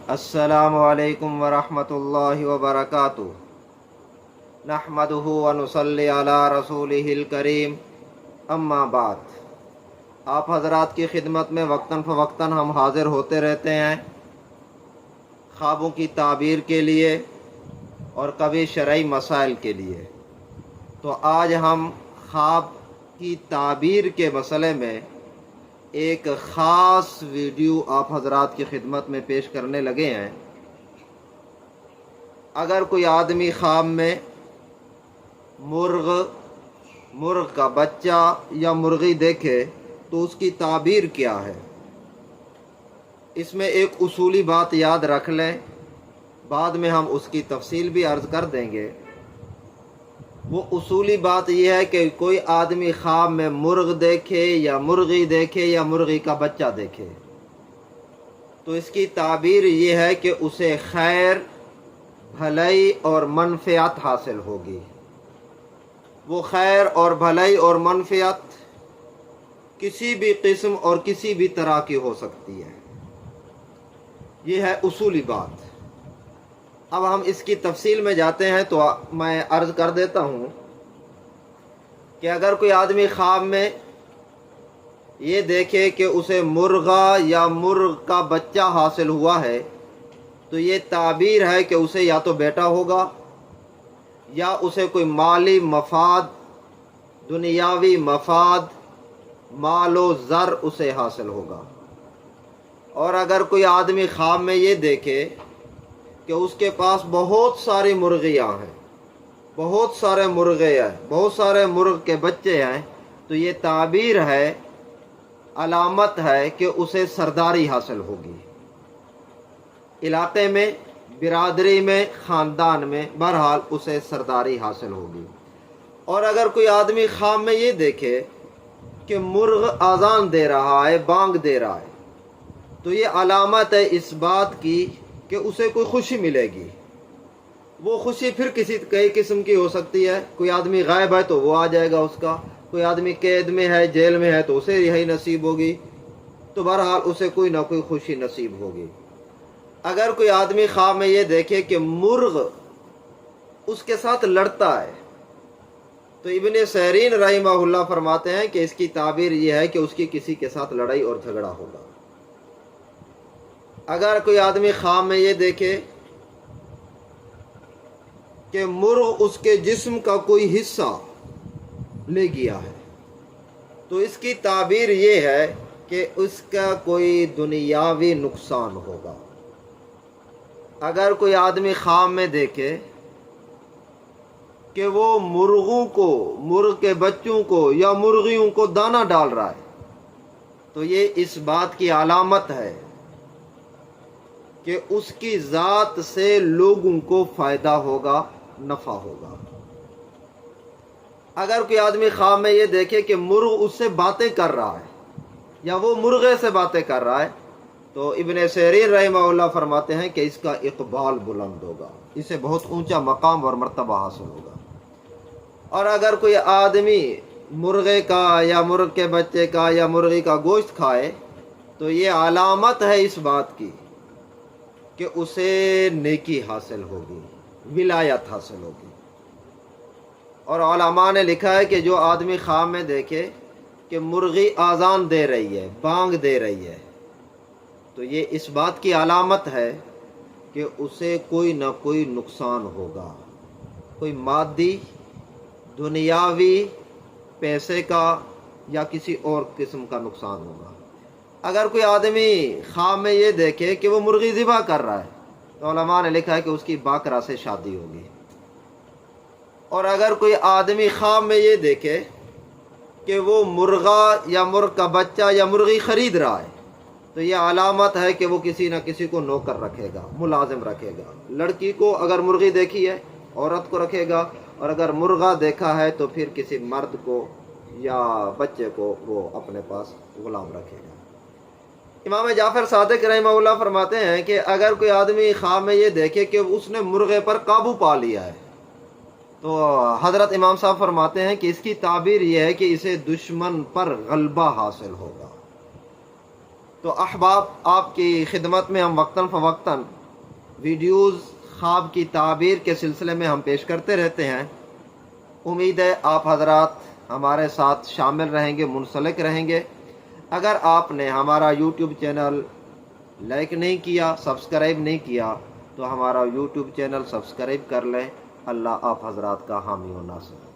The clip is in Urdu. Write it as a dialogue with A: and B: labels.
A: السلام علیکم ورحمۃ اللہ وبرکاتہ۔ نحمدہ ونصلی علی رسولہ الکریم، اما بعد۔ آپ حضرات کی خدمت میں وقتاً فوقتاً ہم حاضر ہوتے رہتے ہیں خوابوں کی تعبیر کے لیے اور کبھی شرعی مسائل کے لیے۔ تو آج ہم خواب کی تعبیر کے مسئلے میں ایک خاص ویڈیو آپ حضرات کی خدمت میں پیش کرنے لگے ہیں۔ اگر کوئی آدمی خواب میں مرغ کا بچہ یا مرغی دیکھے تو اس کی تعبیر کیا ہے؟ اس میں ایک اصولی بات یاد رکھ لیں، بعد میں ہم اس کی تفصیل بھی عرض کر دیں گے۔ وہ اصولی بات یہ ہے کہ کوئی آدمی خواب میں مرغ دیکھے یا مرغی دیکھے یا مرغی کا بچہ دیکھے تو اس کی تعبیر یہ ہے کہ اسے خیر، بھلائی اور منفعت حاصل ہوگی۔ وہ خیر اور بھلائی اور منفعت کسی بھی قسم اور کسی بھی طرح کی ہو سکتی ہے۔ یہ ہے اصولی بات۔ اب ہم اس کی تفصیل میں جاتے ہیں تو میں عرض کر دیتا ہوں کہ اگر کوئی آدمی خواب میں یہ دیکھے کہ اسے مرغا یا مرغ کا بچہ حاصل ہوا ہے تو یہ تعبیر ہے کہ اسے یا تو بیٹا ہوگا یا اسے کوئی مالی مفاد، دنیاوی مفاد، مال و زر اسے حاصل ہوگا۔ اور اگر کوئی آدمی خواب میں یہ دیکھے کہ اس کے پاس بہت ساری مرغیاں ہیں، بہت سارے مرغے ہیں، بہت سارے مرغ کے بچے ہیں تو یہ تعبیر ہے، علامت ہے کہ اسے سرداری حاصل ہوگی، علاقے میں، برادری میں، خاندان میں، بہرحال اسے سرداری حاصل ہوگی۔ اور اگر کوئی آدمی خواب میں یہ دیکھے کہ مرغ اذان دے رہا ہے، بانگ دے رہا ہے تو یہ علامت ہے اس بات کی کہ اسے کوئی خوشی ملے گی۔ وہ خوشی پھر کئی قسم کی ہو سکتی ہے۔ کوئی آدمی غائب ہے تو وہ آ جائے گا اس کا، کوئی آدمی قید میں ہے، جیل میں ہے تو اسے رہائی نصیب ہوگی، تو بہرحال اسے کوئی نہ کوئی خوشی نصیب ہوگی۔ اگر کوئی آدمی خواب میں یہ دیکھے کہ مرغ اس کے ساتھ لڑتا ہے تو ابن سیرین رحمہ اللہ فرماتے ہیں کہ اس کی تعبیر یہ ہے کہ اس کی کسی کے ساتھ لڑائی اور جھگڑا ہوگا۔ اگر کوئی آدمی خواب میں یہ دیکھے کہ مرغ اس کے جسم کا کوئی حصہ لے گیا ہے تو اس کی تعبیر یہ ہے کہ اس کا کوئی دنیاوی نقصان ہوگا۔ اگر کوئی آدمی خواب میں دیکھے کہ وہ مرغ کے بچوں کو یا مرغیوں کو دانہ ڈال رہا ہے تو یہ اس بات کی علامت ہے کہ اس کی ذات سے لوگوں کو فائدہ ہوگا، نفع ہوگا۔ اگر کوئی آدمی خواب میں یہ دیکھے کہ مرغ اس سے باتیں کر رہا ہے یا وہ مرغے سے باتیں کر رہا ہے تو ابن سیرین رحمہ اللہ فرماتے ہیں کہ اس کا اقبال بلند ہوگا، اسے بہت اونچا مقام اور مرتبہ حاصل ہوگا۔ اور اگر کوئی آدمی مرغے کا یا مرغ کے بچے کا یا مرغی کا گوشت کھائے تو یہ علامت ہے اس بات کی کہ اسے نیکی حاصل ہوگی، ولایت حاصل ہوگی۔ اور علماء نے لکھا ہے کہ جو آدمی خواب میں دیکھے کہ مرغی اذان دے رہی ہے، بانگ دے رہی ہے تو یہ اس بات کی علامت ہے کہ اسے کوئی نہ کوئی نقصان ہوگا، کوئی مادی، دنیاوی، پیسے کا یا کسی اور قسم کا نقصان ہوگا۔ اگر کوئی آدمی خواب میں یہ دیکھے کہ وہ مرغی ذبح کر رہا ہے تو علماء نے لکھا ہے کہ اس کی باقرہ سے شادی ہوگی۔ اور اگر کوئی آدمی خواب میں یہ دیکھے کہ وہ مرغا یا مرغ کا بچہ یا مرغی خرید رہا ہے تو یہ علامت ہے کہ وہ کسی نہ کسی کو نوکر رکھے گا، ملازم رکھے گا۔ لڑکی کو اگر مرغی دیکھی ہے عورت کو رکھے گا، اور اگر مرغا دیکھا ہے تو پھر کسی مرد کو یا بچے کو وہ اپنے پاس غلام رکھے گا۔ امام جعفر صادق رحمہ اللہ فرماتے ہیں کہ اگر کوئی آدمی خواب میں یہ دیکھے کہ اس نے مرغے پر قابو پا لیا ہے تو حضرت امام صاحب فرماتے ہیں کہ اس کی تعبیر یہ ہے کہ اسے دشمن پر غلبہ حاصل ہوگا، تو احباب، آپ کی خدمت میں ہم وقتاً فوقتاً ویڈیوز خواب کی تعبیر کے سلسلے میں ہم پیش کرتے رہتے ہیں۔ امید ہے آپ حضرات ہمارے ساتھ شامل رہیں گے، منسلک رہیں گے۔ اگر آپ نے ہمارا یوٹیوب چینل لائک نہیں کیا، سبسکرائب نہیں کیا، تو ہمارا یوٹیوب چینل سبسکرائب کر لیں۔ اللہ آپ حضرات کا حامی و ناصر۔